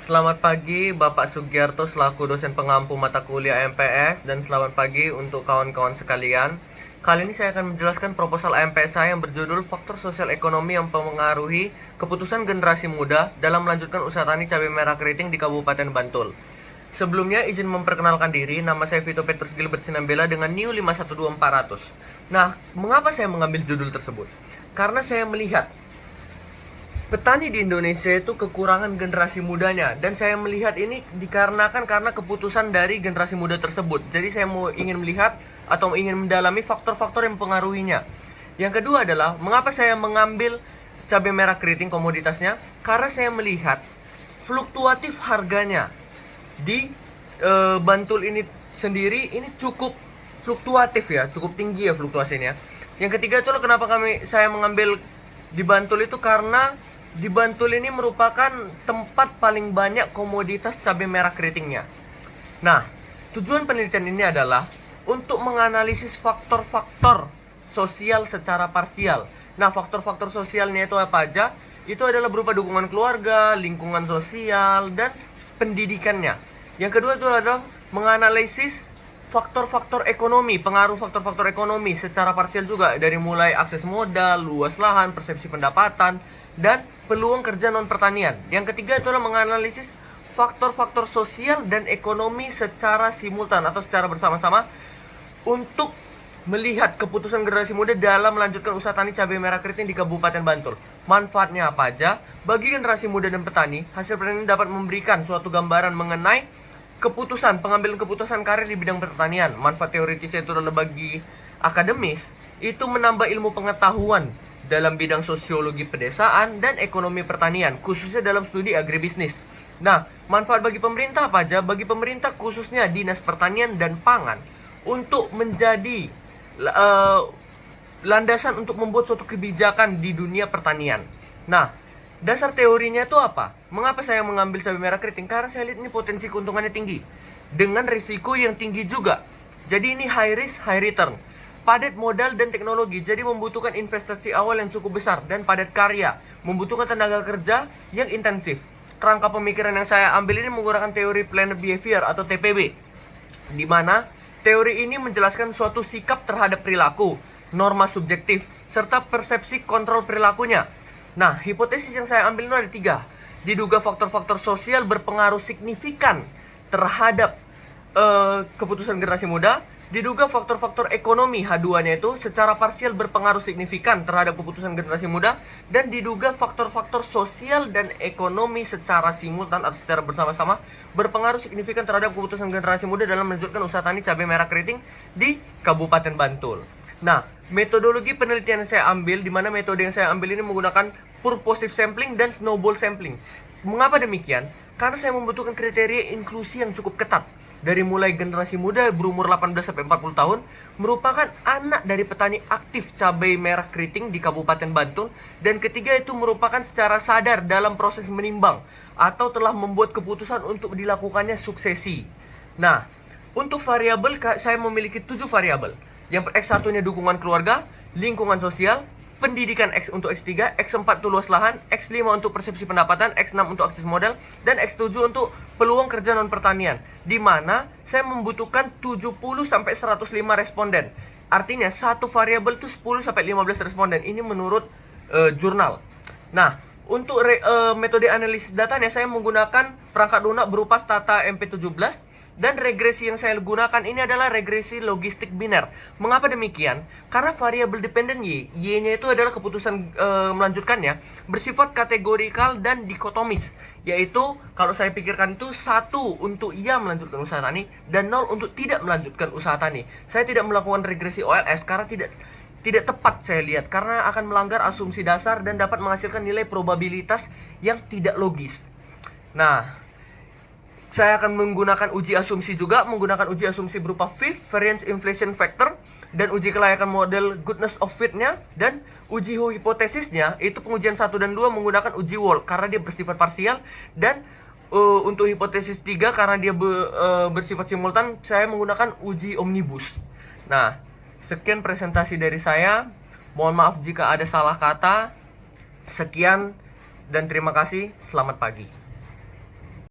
Selamat pagi Bapak Sugiarto selaku dosen pengampu mata kuliah MPS, dan selamat pagi untuk kawan-kawan sekalian. Kali ini saya akan menjelaskan proposal MPS saya yang berjudul Faktor Sosial Ekonomi yang Mempengaruhi Keputusan Generasi Muda dalam Melanjutkan Usaha Tani Cabai Merah Keriting di Kabupaten Bantul. Sebelumnya izin memperkenalkan diri, nama saya Vito Petrus Gilbert Sinambela dengan NIU 512400. Nah, mengapa saya mengambil judul tersebut? Karena saya melihat petani di Indonesia itu kekurangan generasi mudanya, dan saya melihat ini dikarenakan karena keputusan dari generasi muda tersebut. Jadi saya ingin melihat atau ingin mendalami faktor-faktor yang mempengaruhinya. Yang kedua adalah mengapa saya mengambil cabai merah keriting komoditasnya? Karena saya melihat fluktuatif harganya di Bantul ini sendiri ini cukup fluktuatif ya, cukup tinggi ya fluktuasinya. Yang ketiga itulah kenapa saya mengambil di Bantul itu, karena di Bantul ini merupakan tempat paling banyak komoditas cabai merah keritingnya. Nah, tujuan penelitian ini adalah untuk menganalisis faktor-faktor sosial secara parsial. Nah, faktor-faktor sosialnya itu apa aja? Itu adalah berupa dukungan keluarga, lingkungan sosial, dan pendidikannya. Yang kedua itu adalah menganalisis faktor-faktor ekonomi, pengaruh faktor-faktor ekonomi secara parsial juga, dari mulai akses modal, luas lahan, persepsi pendapatan, dan peluang kerja non pertanian. Yang ketiga itulah menganalisis faktor-faktor sosial dan ekonomi secara simultan atau secara bersama-sama untuk melihat keputusan generasi muda dalam melanjutkan usaha tani cabai merah keriting di Kabupaten Bantul. Manfaatnya apa aja? Bagi generasi muda dan petani, hasil penelitian dapat memberikan suatu gambaran mengenai pengambilan keputusan karir di bidang pertanian. Manfaat teoritisnya itu adalah bagi akademis, itu menambah ilmu pengetahuan dalam bidang sosiologi pedesaan dan ekonomi pertanian, khususnya dalam studi agribisnis. Nah, manfaat bagi pemerintah apa aja? Bagi pemerintah khususnya Dinas Pertanian dan Pangan untuk menjadi landasan untuk membuat suatu kebijakan di dunia pertanian. Nah, dasar teorinya itu apa? Mengapa saya mengambil cabai merah keriting? Karena saya lihat ini potensi keuntungannya tinggi dengan risiko yang tinggi juga. Jadi ini high risk, high return. Padat modal dan teknologi, jadi membutuhkan investasi awal yang cukup besar, dan padat karya, membutuhkan tenaga kerja yang intensif. Kerangka pemikiran yang saya ambil ini menggunakan teori Planner Behavior atau TPB, di mana teori ini menjelaskan suatu sikap terhadap perilaku, norma subjektif, serta persepsi kontrol perilakunya. Nah, hipotesis yang saya ambil itu ada 3. Diduga faktor-faktor sosial berpengaruh signifikan terhadap keputusan generasi muda. Diduga faktor-faktor ekonomi H2-nya itu secara parsial berpengaruh signifikan terhadap keputusan generasi muda. Dan diduga faktor-faktor sosial dan ekonomi secara simultan atau secara bersama-sama berpengaruh signifikan terhadap keputusan generasi muda dalam melanjutkan usaha tani cabai merah keriting di Kabupaten Bantul. Nah, metodologi penelitian yang saya ambil, di mana metode yang saya ambil ini menggunakan purposive sampling dan snowball sampling. Mengapa demikian? Karena saya membutuhkan kriteria inklusi yang cukup ketat. Dari mulai generasi muda berumur 18-40 tahun, merupakan anak dari petani aktif cabai merah keriting di Kabupaten Bantul. Dan ketiga itu merupakan secara sadar dalam proses menimbang atau telah membuat keputusan untuk dilakukannya suksesi. Nah, untuk variabel saya memiliki 7 variabel. Yang X1-nya dukungan keluarga, lingkungan sosial, pendidikan untuk X3, X4 itu luas lahan, X5 untuk persepsi pendapatan, X6 untuk akses modal, dan X7 untuk peluang kerja non pertanian, di mana saya membutuhkan 70-105 responden. Artinya satu variabel itu 10-15 responden. Ini menurut jurnal. Nah, untuk metode analisis datanya saya menggunakan perangkat lunak berupa Stata MP17. Dan regresi yang saya gunakan ini adalah regresi logistik biner. Mengapa demikian? Karena variabel dependen Y-nya itu adalah keputusan melanjutkannya bersifat kategorikal dan dikotomis. Yaitu kalau saya pikirkan itu 1 untuk iya melanjutkan usaha tani dan 0 untuk tidak melanjutkan usaha tani. Saya tidak melakukan regresi OLS karena tidak tepat saya lihat, karena akan melanggar asumsi dasar dan dapat menghasilkan nilai probabilitas yang tidak logis. Nah, saya akan menggunakan uji asumsi juga, menggunakan uji asumsi berupa VIF, Variance Inflation Factor, dan uji kelayakan model Goodness of Fit-nya, dan uji hipotesisnya, itu pengujian 1 dan 2 menggunakan uji Wall, karena dia bersifat parsial, dan untuk hipotesis 3, karena dia bersifat simultan, saya menggunakan uji omnibus. Nah, sekian presentasi dari saya, mohon maaf jika ada salah kata, sekian, dan terima kasih, selamat pagi.